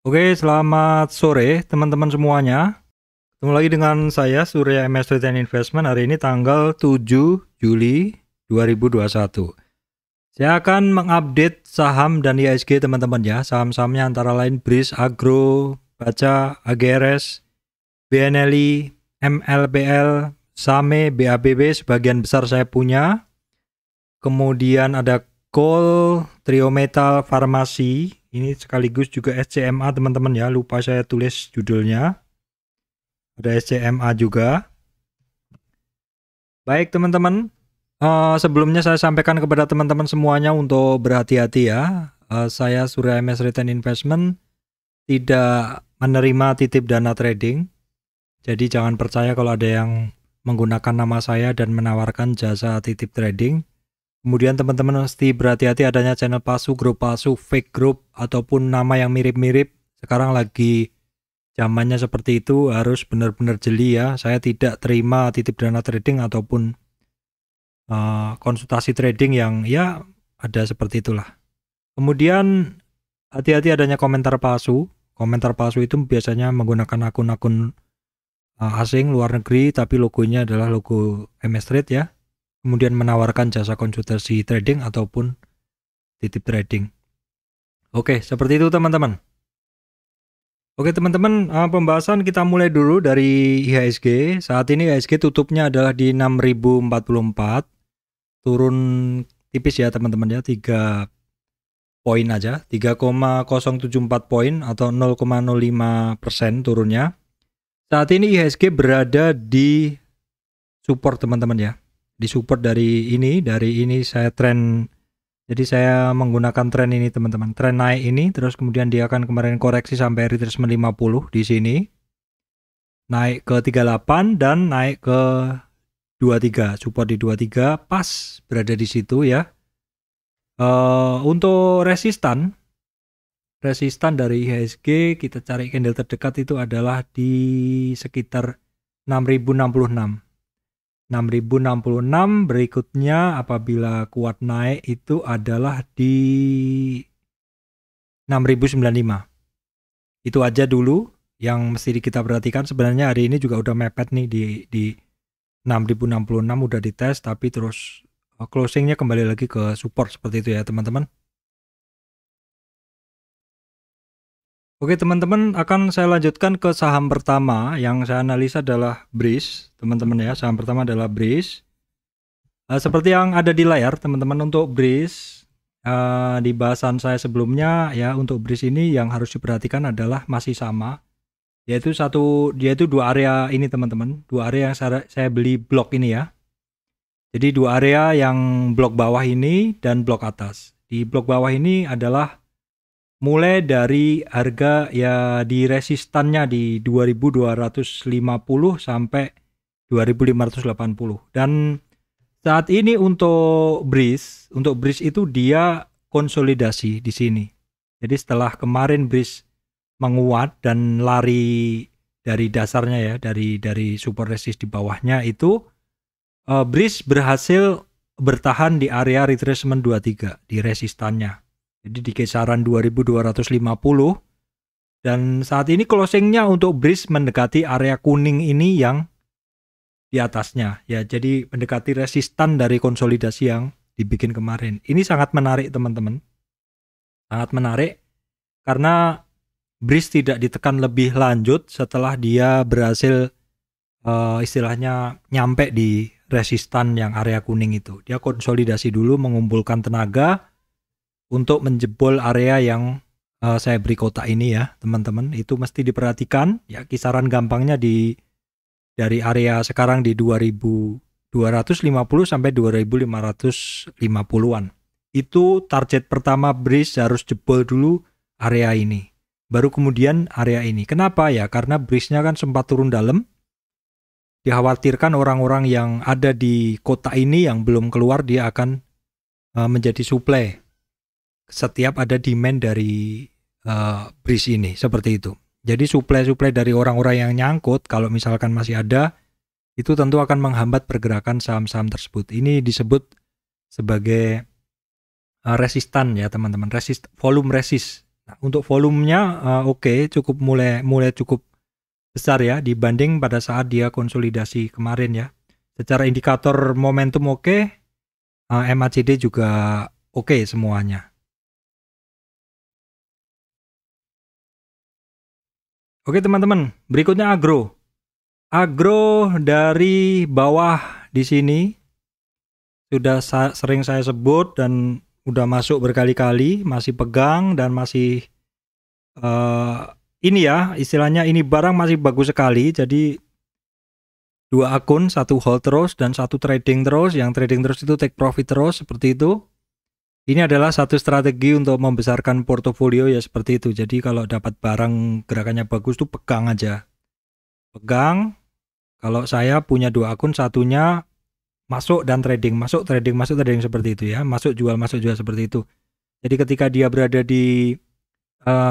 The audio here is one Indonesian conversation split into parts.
Oke, selamat sore teman-teman semuanya. Ketemu lagi dengan saya Surya MS Trade and Investment. Hari ini tanggal 7 Juli 2021. Saya akan mengupdate saham dan IHSG teman-teman ya. Saham-sahamnya antara lain BRIS, Agro, Baca, AGRS, BNLI, MLPL, SAME, BABB, sebagian besar saya punya. Kemudian ada Coal, Trio Metal, Farmasi. Ini sekaligus juga SCMA teman-teman ya. Lupa saya tulis judulnya. Ada SCMA juga. Baik teman-teman. Sebelumnya saya sampaikan kepada teman-teman semuanya untuk berhati-hati ya. Saya Surya MS Return Investment tidak menerima titip dana trading. Jadi jangan percaya kalau ada yang menggunakan nama saya dan menawarkan jasa titip trading. Kemudian teman-teman mesti berhati-hati adanya channel palsu, grup palsu, fake group, ataupun nama yang mirip-mirip. Sekarang lagi zamannya seperti itu, harus benar-benar jeli ya. Saya tidak terima titip dana trading ataupun konsultasi trading yang ya ada seperti itulah. Kemudian hati-hati adanya komentar palsu. Komentar palsu itu biasanya menggunakan akun-akun asing luar negeri, tapi logonya adalah logo MS Trade ya. Kemudian menawarkan jasa konsultasi trading ataupun titip trading. Oke, seperti itu teman-teman. Oke teman-teman, pembahasan kita mulai dulu dari IHSG. Saat ini IHSG tutupnya adalah di 6044. Turun tipis ya teman-teman ya, 3 poin aja, 3,074 poin atau 0,05% turunnya. Saat ini IHSG berada di support teman-teman ya. Di support dari ini saya tren, jadi saya menggunakan tren ini teman-teman, tren naik ini, terus kemudian dia akan kemarin koreksi sampai retracement 50 di sini, naik ke 38 dan naik ke 23, support di 23, pas berada di situ ya. Untuk resistan dari IHSG kita cari candle terdekat itu adalah di sekitar 6066. 6066, berikutnya apabila kuat naik itu adalah di 6095. Itu aja dulu yang mesti kita perhatikan. Sebenarnya hari ini juga udah mepet nih di 6066 udah dites, tapi terus closingnya kembali lagi ke support seperti itu ya teman-teman. Oke teman-teman, akan saya lanjutkan ke saham pertama yang saya analisa adalah BRIS teman-teman ya. Saham pertama adalah BRIS. Seperti yang ada di layar teman-teman, untuk BRIS di bahasan saya sebelumnya ya, untuk BRIS ini yang harus diperhatikan adalah masih sama, yaitu dua area ini teman-teman, dua area yang saya beli blok ini ya. Jadi dua area yang blok bawah ini dan blok atas. Di blok bawah ini adalah mulai dari harga ya di resistannya di 2250 sampai 2580. Dan saat ini untuk BRIS itu dia konsolidasi di sini. Jadi setelah kemarin BRIS menguat dan lari dari dasarnya ya, dari support resist di bawahnya itu, BRIS berhasil bertahan di area retracement 23 di resistannya. Jadi di kisaran 2250, dan saat ini closingnya untuk BRIS mendekati area kuning ini yang di atasnya ya, jadi mendekati resistan dari konsolidasi yang dibikin kemarin. Ini sangat menarik teman-teman, sangat menarik karena BRIS tidak ditekan lebih lanjut setelah dia berhasil istilahnya nyampe di resistan yang area kuning itu. Dia konsolidasi dulu, mengumpulkan tenaga untuk menjebol area yang saya beri kotak ini ya teman-teman. Itu mesti diperhatikan ya, kisaran gampangnya dari area sekarang di 2250 sampai 2550-an. Itu target pertama BRIS, harus jebol dulu area ini, baru kemudian area ini. Kenapa ya? Karena BRIS-nya kan sempat turun dalam. Dikhawatirkan orang-orang yang ada di kotak ini yang belum keluar, dia akan menjadi supply setiap ada demand dari BRIS ini, seperti itu. Jadi supply dari orang-orang yang nyangkut, kalau misalkan masih ada, itu tentu akan menghambat pergerakan saham-saham tersebut. Ini disebut sebagai resistan ya teman-teman, volume resist. Nah, untuk volumenya oke, cukup mulai cukup besar ya dibanding pada saat dia konsolidasi kemarin ya. Secara indikator momentum oke, MACD juga oke semuanya. Oke teman-teman, berikutnya agro. Agro dari bawah di sini sudah sering saya sebut dan udah masuk berkali-kali, masih pegang dan masih ini ya istilahnya ini barang masih bagus sekali. Jadi 2 akun, 1 hold terus dan 1 trading terus. Yang trading terus itu take profit terus seperti itu. Ini adalah satu strategi untuk membesarkan portofolio ya seperti itu. Jadi kalau dapat barang gerakannya bagus tuh pegang aja. Pegang. Kalau saya punya 2 akun, satunya masuk dan trading, masuk trading seperti itu ya. Masuk jual seperti itu. Jadi ketika dia berada di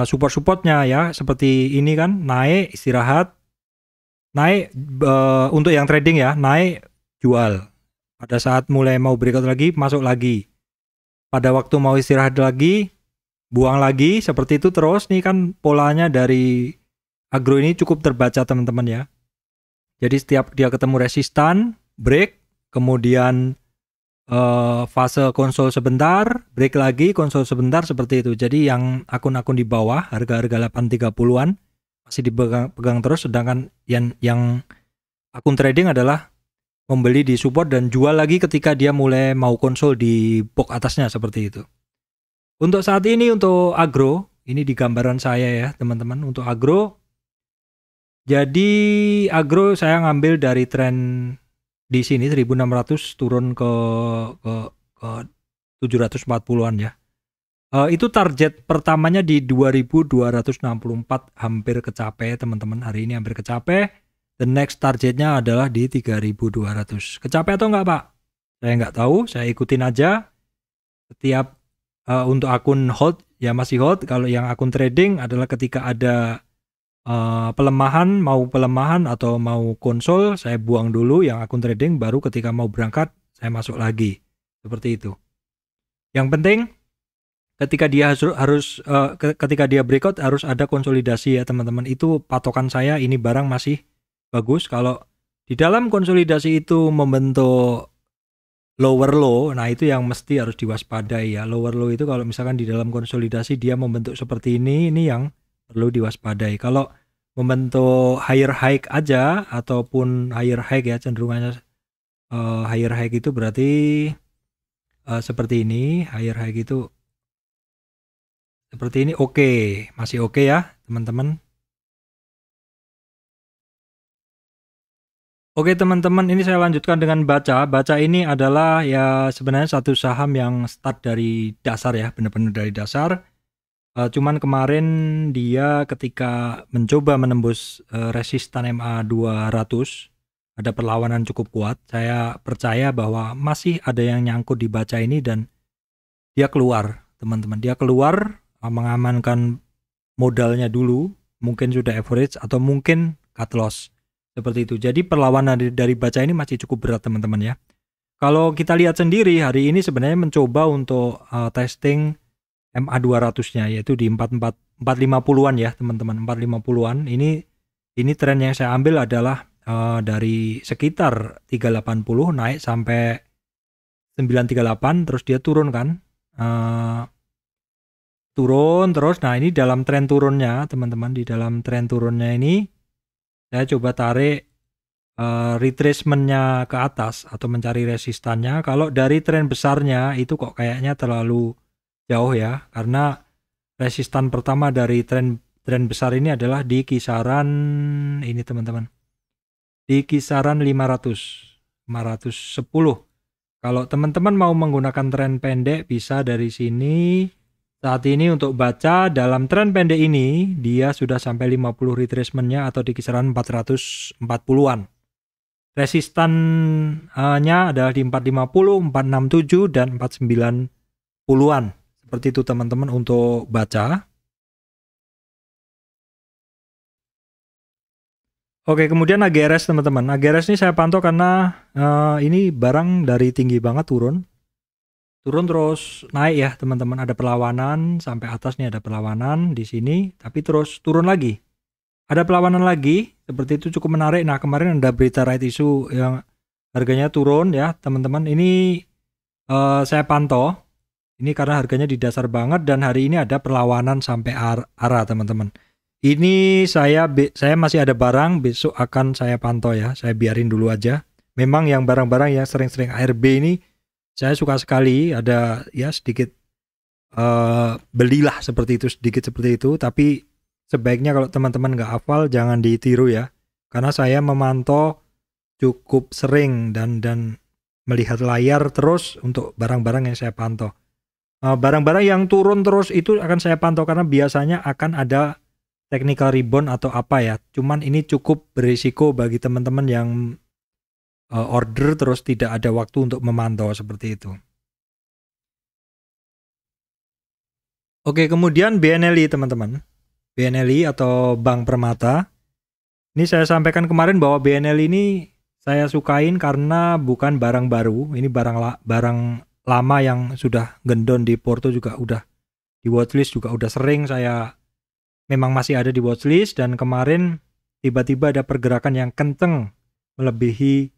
support-supportnya ya, seperti ini kan, naik istirahat, naik untuk yang trading ya, naik jual. Pada saat mulai mau breakout lagi, masuk lagi. Pada waktu mau istirahat lagi, buang lagi, seperti itu terus. Nih kan polanya dari agro ini cukup terbaca teman-teman ya. Jadi setiap dia ketemu resistan, break, kemudian fase konsol sebentar, break lagi, konsol sebentar, seperti itu. Jadi yang akun-akun di bawah, harga-harga 830-an masih dipegang terus, sedangkan yang akun trading adalah membeli di support dan jual lagi ketika dia mulai mau konsol di box atasnya, seperti itu. Untuk saat ini untuk agro, ini di gambaran saya ya teman-teman, untuk agro. Jadi agro saya ngambil dari tren di sini 1600 turun ke 740-an ya. Itu target pertamanya di 2264, hampir kecapai teman-teman. Hari ini hampir kecapai. The next targetnya adalah di 3200. Kecapai atau enggak Pak? Saya nggak tahu, saya ikutin aja. Setiap untuk akun hold ya masih hold. Kalau yang akun trading adalah ketika ada pelemahan, mau pelemahan atau mau konsol, saya buang dulu yang akun trading, baru ketika mau berangkat saya masuk lagi, seperti itu. Yang penting ketika dia ketika dia breakout harus ada konsolidasi ya teman-teman. Itu patokan saya, ini barang masih bagus. Kalau di dalam konsolidasi itu membentuk lower low, nah itu yang mesti harus diwaspadai ya. Lower low itu kalau misalkan di dalam konsolidasi dia membentuk seperti ini yang perlu diwaspadai. Kalau membentuk higher high aja ataupun higher high ya, cenderungannya higher high itu berarti seperti ini, higher high itu seperti ini, oke, masih oke ya teman-teman. Oke teman-teman, ini saya lanjutkan dengan Baca. Baca ini adalah ya sebenarnya satu saham yang start dari dasar ya, benar-benar dari dasar. Cuman kemarin dia ketika mencoba menembus resistan MA 200, ada perlawanan cukup kuat. Saya percaya bahwa masih ada yang nyangkut di Baca ini dan dia keluar, teman-teman. Dia keluar mengamankan modalnya dulu, mungkin sudah average atau mungkin cut loss. Seperti itu. Jadi perlawanan dari Baca ini masih cukup berat teman-teman ya. Kalau kita lihat sendiri hari ini sebenarnya mencoba untuk testing MA 200-nya yaitu di 450-an ya teman-teman, 450-an. Ini tren yang saya ambil adalah dari sekitar 380 naik sampai 938, terus dia turun kan. Turun terus. Nah, ini dalam tren turunnya teman-teman, di dalam tren turunnya ini saya coba tarik retracement-nya ke atas atau mencari resistannya. Kalau dari tren besarnya itu kok kayaknya terlalu jauh ya, karena resistan pertama dari tren besar ini adalah di kisaran ini teman-teman, di kisaran 510. Kalau teman-teman mau menggunakan tren pendek bisa dari sini. Saat ini untuk Baca dalam tren pendek ini dia sudah sampai 50 retracement-nya atau di kisaran 440-an. Resistannya adalah di 450, 467 dan 490-an. Seperti itu teman-teman untuk Baca. Oke, kemudian AGRS teman-teman. AGRS ini saya pantau karena ini barang dari tinggi banget turun turun terus naik ya teman-teman, ada perlawanan sampai atas nih, ada perlawanan di sini tapi terus turun lagi, ada perlawanan lagi seperti itu, cukup menarik. Nah kemarin ada berita right issue yang harganya turun ya teman-teman, ini saya pantau ini karena harganya di dasar banget, dan hari ini ada perlawanan sampai arah teman-teman. Ini saya masih ada barang, besok akan saya pantau ya, saya biarin dulu aja. Memang yang barang-barang yang sering-sering ARB ini saya suka sekali, ada ya sedikit belilah seperti itu, sedikit seperti itu. Tapi sebaiknya kalau teman-teman nggak hafal jangan ditiru ya, karena saya memantau cukup sering dan melihat layar terus untuk barang-barang yang saya pantau. Barang-barang yang turun terus itu akan saya pantau karena biasanya akan ada technical rebound atau apa ya. Cuman ini cukup berisiko bagi teman-teman yang order terus tidak ada waktu untuk memantau seperti itu. Oke, kemudian BNLI teman-teman. BNLI atau Bank Permata. Ini saya sampaikan kemarin bahwa BNLI ini saya sukain karena bukan barang baru, ini barang lama yang sudah gendon di Porto, juga udah di watchlist, juga udah sering saya memang masih ada di watchlist, dan kemarin tiba-tiba ada pergerakan yang kenceng melebihi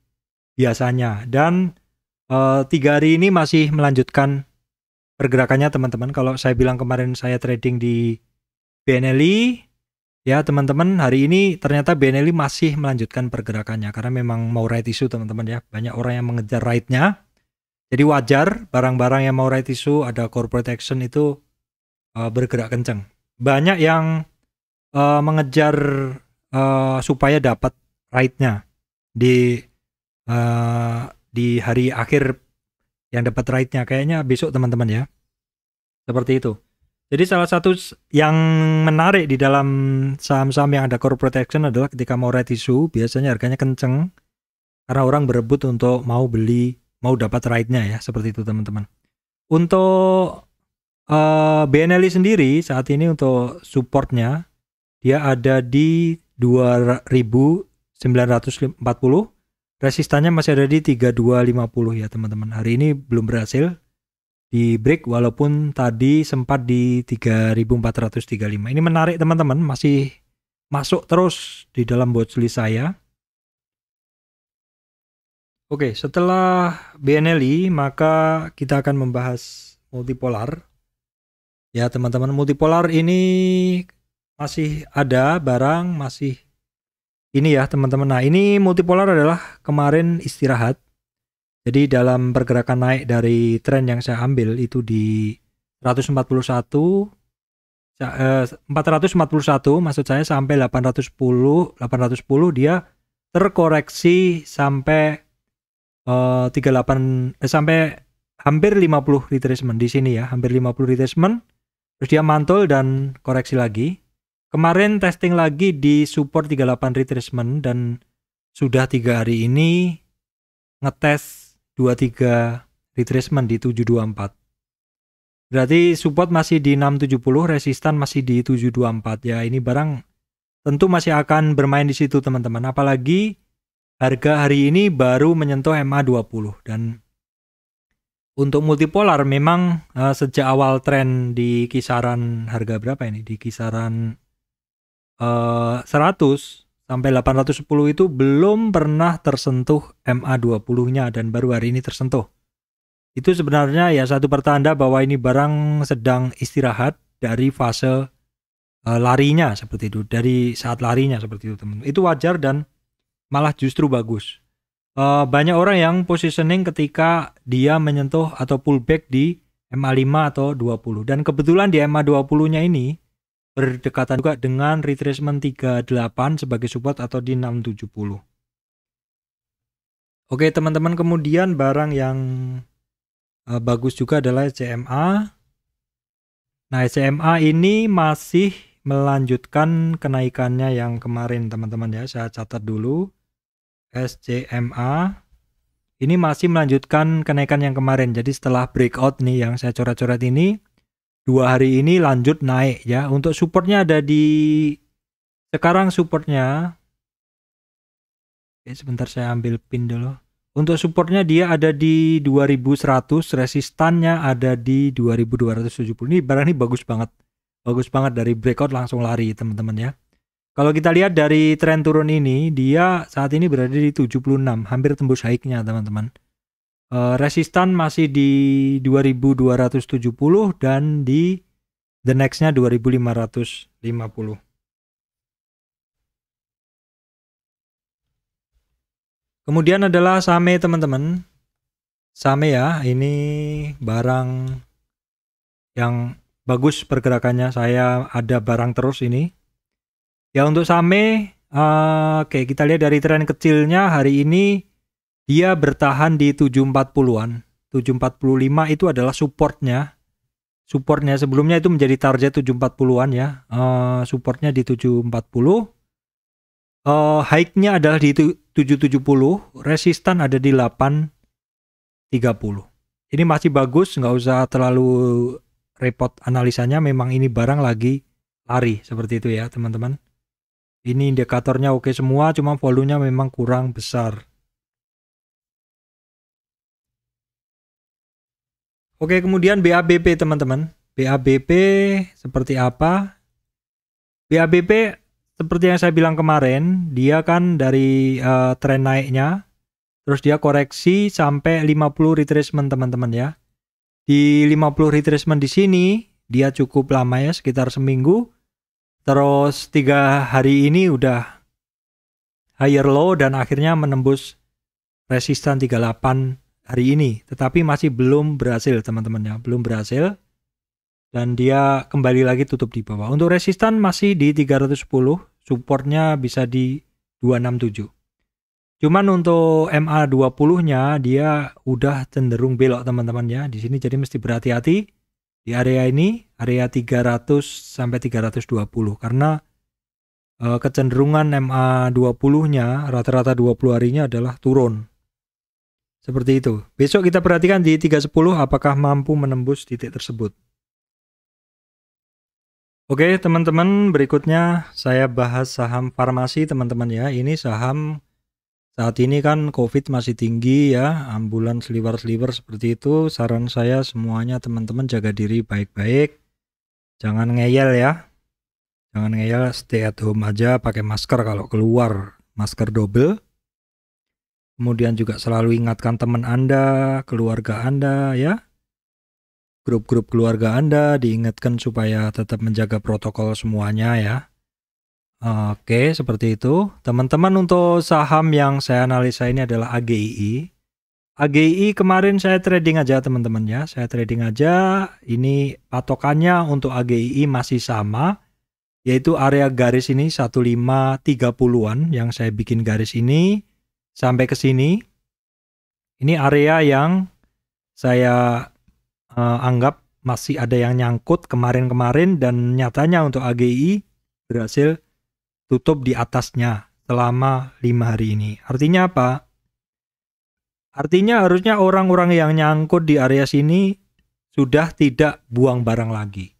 biasanya, dan 3 hari ini masih melanjutkan pergerakannya teman-teman. Kalau saya bilang kemarin saya trading di BNLI ya teman-teman, hari ini ternyata BNLI masih melanjutkan pergerakannya karena memang mau right issue teman-teman ya, banyak orang yang mengejar right-nya. Jadi wajar barang-barang yang mau right issue, ada corporate action itu bergerak kencang. Banyak yang mengejar supaya dapat right-nya di hari akhir, yang dapat right-nya kayaknya besok teman-teman ya. Seperti itu. Jadi salah satu yang menarik di dalam saham-saham yang ada corporate action adalah ketika mau right issue biasanya harganya kenceng karena orang berebut untuk mau beli, mau dapat right-nya ya, seperti itu teman-teman. Untuk BNLI sendiri saat ini untuk supportnya dia ada di 2.940, resistannya masih ada di 3.250 ya teman-teman. Hari ini belum berhasil di break walaupun tadi sempat di 3.435. Ini menarik teman-teman, masih masuk terus di dalam watchlist saya. Oke, setelah BNLI maka kita akan membahas multipolar. Ya teman-teman, multipolar ini masih ada barang, masih ini ya teman-teman. Nah ini multipolar adalah kemarin istirahat. Jadi dalam pergerakan naik dari tren yang saya ambil itu di 451 maksud saya sampai 810 dia terkoreksi sampai 38 sampai hampir 50 retracement di sini ya, hampir 50 retracement. Terus dia mantul dan koreksi lagi. Kemarin testing lagi di support 38 retracement dan sudah 3 hari ini ngetes 23 retracement di 724. Berarti support masih di 670, resistan masih di 724 ya. Ini barang tentu masih akan bermain di situ teman-teman. Apalagi harga hari ini baru menyentuh MA20, dan untuk multipolar memang sejak awal tren di kisaran harga berapa ini? Di kisaran 100 sampai 810 itu belum pernah tersentuh MA20-nya dan baru hari ini tersentuh. Itu sebenarnya ya satu pertanda bahwa ini barang sedang istirahat dari fase larinya seperti itu, dari saat larinya seperti itu teman-teman. Itu wajar dan malah justru bagus. Banyak orang yang positioning ketika dia menyentuh atau pullback di MA5 atau 20, dan kebetulan di MA20-nya ini berdekatan juga dengan retracement 38 sebagai support atau di 670. Oke teman-teman, kemudian barang yang bagus juga adalah SCMA. Nah SCMA ini masih melanjutkan kenaikannya yang kemarin teman-teman ya, saya catat dulu. SCMA ini masih melanjutkan kenaikan yang kemarin. Jadi setelah breakout nih yang saya coret-coret ini, 2 hari ini lanjut naik ya. Untuk supportnya ada di sekarang supportnya. Oke, sebentar saya ambil pin dulu. Untuk supportnya dia ada di 2100, resistannya ada di 2270. Ini barang ini bagus banget. Bagus banget, dari breakout langsung lari teman-teman ya. Kalau kita lihat dari tren turun ini, dia saat ini berada di 76, hampir tembus high-nya teman-teman. Resistan masih di 2270 dan di the next-nya 2550. Kemudian adalah Same teman-teman. Same ya, ini barang yang bagus pergerakannya. Saya ada barang terus ini. Ya untuk Same, oke, kita lihat dari tren kecilnya hari ini dia bertahan di 740-an. 745 itu adalah supportnya. Supportnya sebelumnya itu menjadi target 740-an ya. Supportnya di 740. High-nya adalah di 770, resistan ada di 830. Ini masih bagus, nggak usah terlalu repot analisanya. Memang ini barang lagi lari seperti itu ya teman-teman. Ini indikatornya oke semua, cuma volumenya memang kurang besar. Oke, kemudian BABP teman-teman. BABP seperti apa? BABP seperti yang saya bilang kemarin, dia kan dari tren naiknya, terus dia koreksi sampai 50 retracement teman-teman ya. Di 50 retracement di sini, dia cukup lama ya, sekitar seminggu. Terus 3 hari ini udah higher low dan akhirnya menembus resistan 38 hari ini. Tetapi masih belum berhasil teman-teman ya, belum berhasil. Dan dia kembali lagi tutup di bawah. Untuk resistan masih di 310, supportnya bisa di 267. Cuman untuk MA20-nya dia udah cenderung belok teman-teman ya. Di sini jadi mesti berhati-hati di area ini, area 300 sampai 320 karena kecenderungan MA20-nya rata-rata 20 harinya adalah turun. Seperti itu. Besok kita perhatikan di 310 apakah mampu menembus titik tersebut. Oke teman-teman, berikutnya saya bahas saham farmasi teman-teman ya. Ini saham saat ini kan COVID masih tinggi ya, ambulan sliver-sliver seperti itu. Saran saya semuanya teman-teman jaga diri baik-baik. Jangan ngeyel ya. Jangan ngeyel, stay at home aja, pakai masker kalau keluar, masker double. Kemudian juga selalu ingatkan teman Anda, keluarga Anda ya. Grup-grup keluarga Anda diingatkan supaya tetap menjaga protokol semuanya ya. Oke, seperti itu. Teman-teman, untuk saham yang saya analisa ini adalah AGII. AGII kemarin saya trading aja teman-teman ya. Saya trading aja. Ini patokannya untuk AGII masih sama, yaitu area garis ini 1530-an yang saya bikin garis ini sampai ke sini. Ini area yang saya anggap masih ada yang nyangkut kemarin-kemarin dan nyatanya untuk AGII berhasil tutup di atasnya selama 5 hari ini. Artinya apa? Artinya harusnya orang-orang yang nyangkut di area sini sudah tidak buang barang lagi.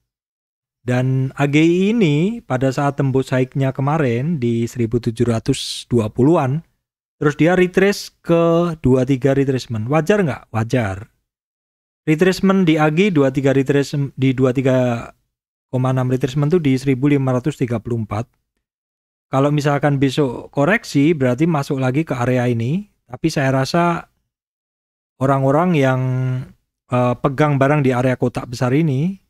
Dan AGI ini pada saat tembus high-nya kemarin di 1720-an, terus dia retrace ke 23 retracement. Wajar nggak? Wajar. Retracement di AGI 23 retracement di 23,6 retracement itu di 1534. Kalau misalkan besok koreksi berarti masuk lagi ke area ini. Tapi saya rasa orang-orang yang pegang barang di area kotak besar ini,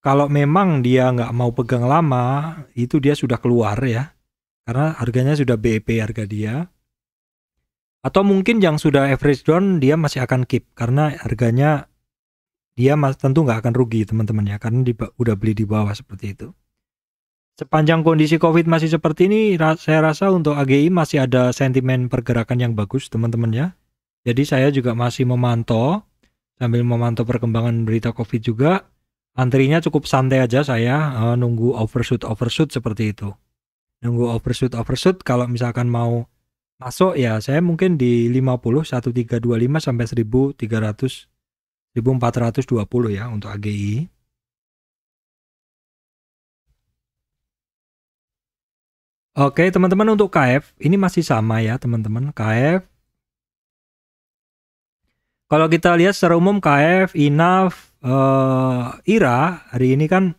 kalau memang dia nggak mau pegang lama, itu dia sudah keluar ya. Karena harganya sudah BEP harga dia. Atau mungkin yang sudah average down dia masih akan keep. Karena harganya dia tentu nggak akan rugi teman-teman ya. Karena udah beli di bawah seperti itu. Sepanjang kondisi COVID masih seperti ini, saya rasa untuk AGI masih ada sentimen pergerakan yang bagus teman-teman ya. Jadi saya juga masih memantau, sambil memantau perkembangan berita COVID juga. Antrinya cukup santai aja saya, nunggu overshoot seperti itu. Nunggu overshoot, kalau misalkan mau masuk ya saya mungkin di 50, 1325 sampai 1300, 1420 ya untuk AGI. Oke teman-teman, untuk KF ini masih sama ya teman-teman. KF Kalau kita lihat secara umum KF, INAF, IRA hari ini kan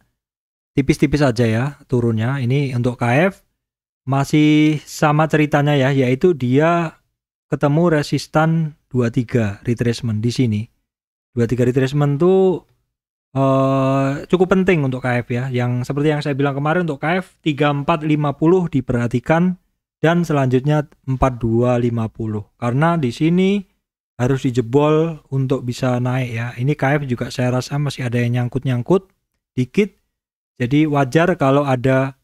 tipis-tipis aja ya turunnya. Ini untuk KF masih sama ceritanya ya, yaitu dia ketemu resistan 23 retracement di sini. 23 retracement tuh cukup penting untuk KF ya. Yang seperti yang saya bilang kemarin untuk KF 3450 diperhatikan dan selanjutnya 4250. Karena di sini harus dijebol untuk bisa naik ya. Ini KF juga saya rasa masih ada yang nyangkut-nyangkut dikit. Jadi wajar kalau ada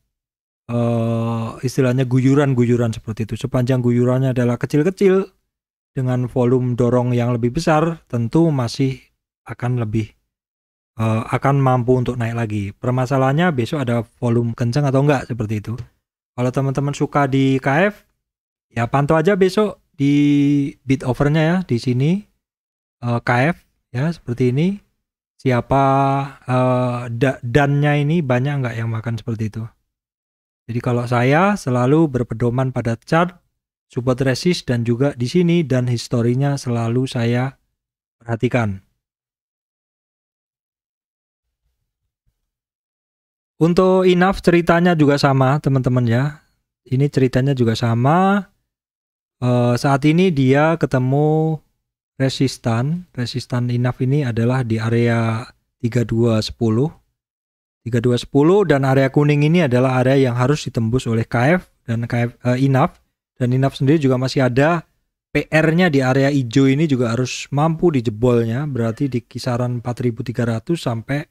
istilahnya guyuran-guyuran seperti itu. Sepanjang guyurannya adalah kecil-kecil dengan volume dorong yang lebih besar, tentu masih akan lebih akan mampu untuk naik lagi. Permasalahannya besok ada volume kencang atau enggak seperti itu. Kalau teman-teman suka di KF, ya pantau aja besok di bid overnya ya di sini KF ya seperti ini. Siapa dannya ini banyak nggak yang makan seperti itu. Jadi kalau saya selalu berpedoman pada chart, support resist dan juga di sini dan historinya selalu saya perhatikan. Untuk INAF ceritanya juga sama teman-teman ya. Ini ceritanya juga sama. Saat ini dia ketemu resistan INAF ini adalah di area 3210 dan area kuning ini adalah area yang harus ditembus oleh KF dan INAF, dan INAF sendiri juga masih ada PR-nya di area hijau ini juga harus mampu dijebolnya, berarti di kisaran 4.300 sampai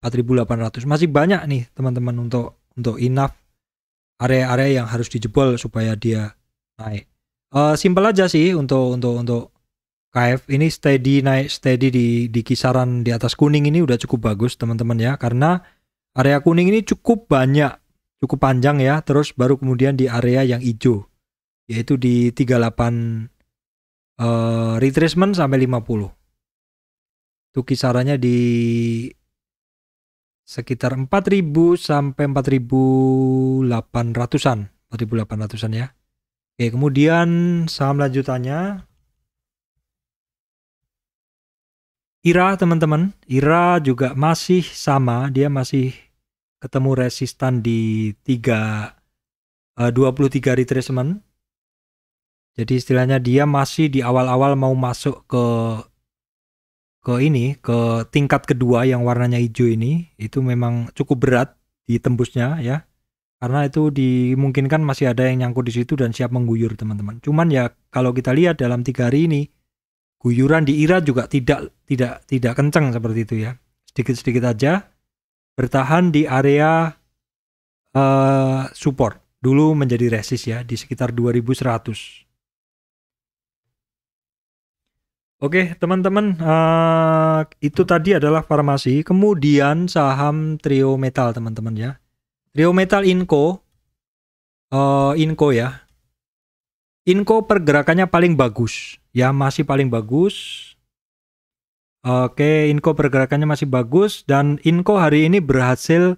4.800. Masih banyak nih teman-teman untuk INAF area-area yang harus dijebol supaya dia naik. Simpel aja sih untuk KF ini naik steady di kisaran di atas kuning ini udah cukup bagus teman-teman ya, karena area kuning ini cukup panjang ya, terus baru kemudian di area yang hijau yaitu di 38 retracement sampai 50. Itu kisarannya di sekitar 4.000 sampai 4.800-an, 4.800-an ya. Oke, kemudian saham lanjutannya IRA teman-teman. IRA juga masih sama, dia masih ketemu resistan di 23 retracement. Jadi istilahnya dia masih di awal-awal mau masuk ke tingkat kedua yang warnanya hijau ini. Itu memang cukup berat ditembusnya ya. Karena itu dimungkinkan masih ada yang nyangkut di situ dan siap mengguyur teman-teman. Cuman ya kalau kita lihat dalam 3 hari ini guyuran di IRA juga tidak kencang seperti itu ya. Sedikit-sedikit aja bertahan di area support. Dulu menjadi resist ya di sekitar 2100. Oke teman-teman, itu tadi adalah farmasi. Kemudian saham trio metal teman-teman ya. Trio metal Inco ya. Inco pergerakannya paling bagus ya, masih paling bagus. Oke, Inco pergerakannya masih bagus dan Inco hari ini berhasil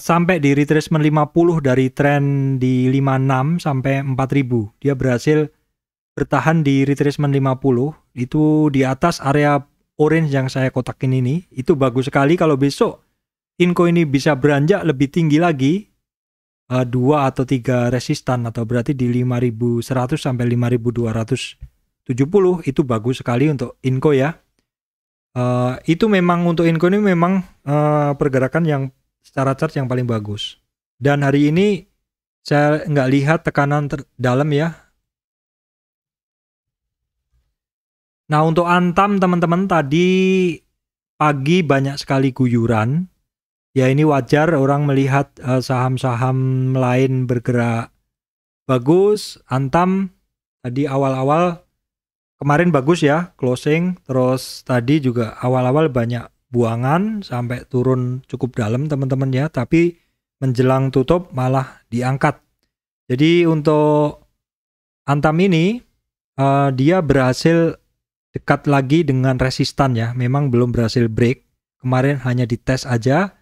sampai di retracement 50 dari tren di 56 sampai 4.000. Dia berhasil bertahan di retracement 50, itu di atas area orange yang saya kotakin ini. Itu bagus sekali. Kalau besok Inco ini bisa beranjak lebih tinggi lagi, 2 atau 3 resistan, atau berarti di 5.100 sampai 5.270, itu bagus sekali untuk Inco ya. Itu memang untuk Inco ini memang pergerakan yang secara chart yang paling bagus. Dan hari ini saya nggak lihat tekanan dalam ya. Nah untuk Antam teman-teman, tadi pagi banyak sekali guyuran. Ya ini wajar orang melihat saham-saham lain bergerak bagus. Antam tadi awal-awal kemarin bagus ya closing, terus tadi juga awal-awal banyak buangan sampai turun cukup dalam teman-teman ya, tapi menjelang tutup malah diangkat. Jadi untuk Antam ini dia berhasil dekat lagi dengan resistan ya, memang belum berhasil break. Kemarin hanya dites aja.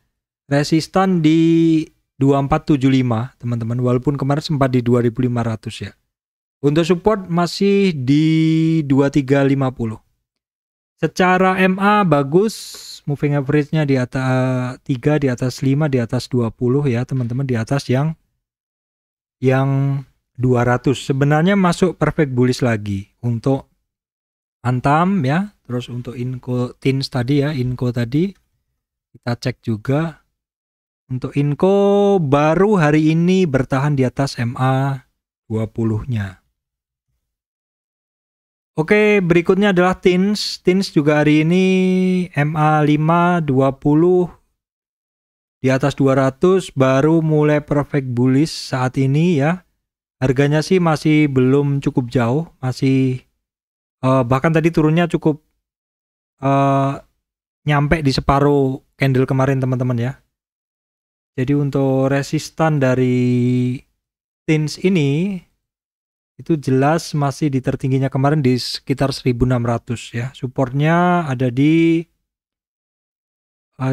Resistan di 2475 teman-teman, walaupun kemarin sempat di 2500 ya. Untuk support masih di 2350. Secara MA bagus, moving average-nya di atas 3, di atas 5, di atas 20 ya teman-teman, di atas yang 200. Sebenarnya masuk perfect bullish lagi untuk Antam ya. Terus untuk Inco Tins tadi ya, Inco tadi kita cek juga. Untuk Inco baru hari ini bertahan di atas MA 20-nya. Oke, berikutnya adalah Tins. Tins juga hari ini MA 5 20 di atas 200, baru mulai perfect bullish saat ini ya. Harganya sih masih belum cukup jauh, masih bahkan tadi turunnya cukup nyampe di separuh candle kemarin teman-teman ya. Jadi untuk resistan dari Tins ini itu jelas masih di tertingginya kemarin di sekitar 1600 ya. Supportnya ada di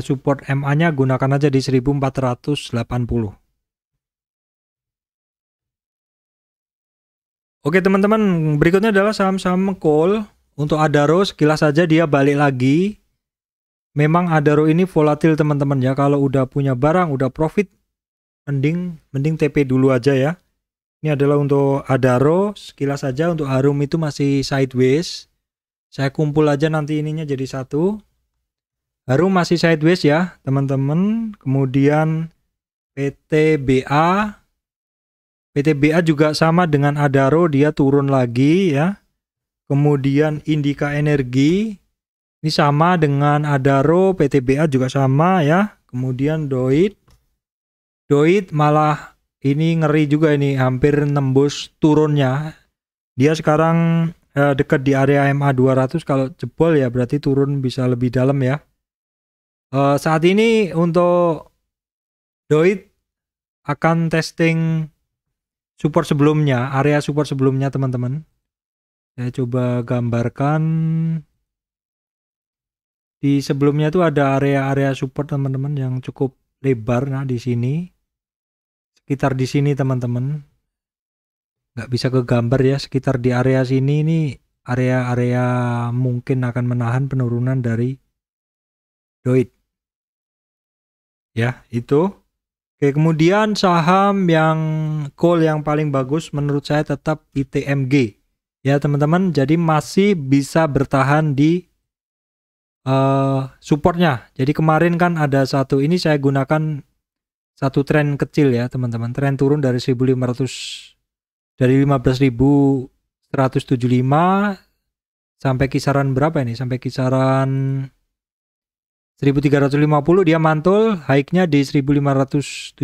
support MA-nya gunakan aja di 1480. Oke teman-teman, berikutnya adalah saham-saham coal. Untuk Adaro sekilas saja dia balik lagi. Memang Adaro ini volatil teman-teman ya. Kalau udah punya barang, udah profit, mending TP dulu aja ya. Ini adalah untuk Adaro, sekilas saja. Untuk Harum itu masih sideways. Saya kumpul aja nanti ininya jadi satu. Harum masih sideways ya teman-teman. Kemudian PTBA juga sama dengan Adaro, dia turun lagi ya. Kemudian Indika Energi ini sama dengan Adaro, PTBA juga sama ya. Kemudian Doit malah ini ngeri juga, ini hampir nembus turunnya. Dia sekarang dekat di area MA 200, kalau jebol ya berarti turun bisa lebih dalam ya. Saat ini untuk Doit akan testing support sebelumnya, area support sebelumnya teman-teman. Saya coba gambarkan. Di sebelumnya itu ada area-area support teman-teman yang cukup lebar. Nah di sini, sekitar di sini teman-teman. Nggak bisa ke gambar ya, sekitar di area sini ini area-area mungkin akan menahan penurunan dari Doit. Ya itu. Oke, kemudian saham yang coal yang paling bagus menurut saya tetap ITMG. Ya teman-teman, jadi masih bisa bertahan di supportnya. Jadi kemarin kan ada satu, ini saya gunakan satu tren kecil ya teman-teman. Tren turun dari 15.175 sampai kisaran berapa ini? Sampai kisaran 1350, dia mantul, high-nya di 1575.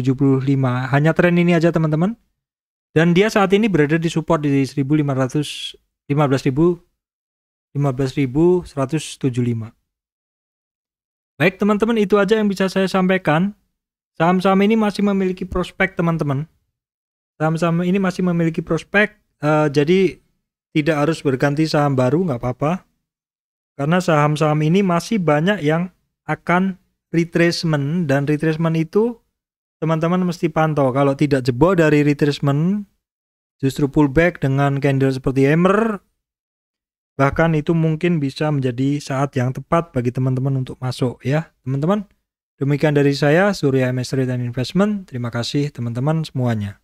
Hanya tren ini aja teman-teman. Dan dia saat ini berada di support di 15.175. Baik teman-teman, itu aja yang bisa saya sampaikan. Saham-saham ini masih memiliki prospek teman-teman. Saham-saham ini masih memiliki prospek, jadi tidak harus berganti saham baru, nggak apa-apa. Karena saham-saham ini masih banyak yang akan retracement, dan retracement itu teman-teman mesti pantau. Kalau tidak jebol dari retracement, justru pullback dengan candle seperti hammer, bahkan itu mungkin bisa menjadi saat yang tepat bagi teman-teman untuk masuk ya teman-teman. Demikian dari saya, Surya MS Trade and Investment. Terima kasih teman-teman semuanya.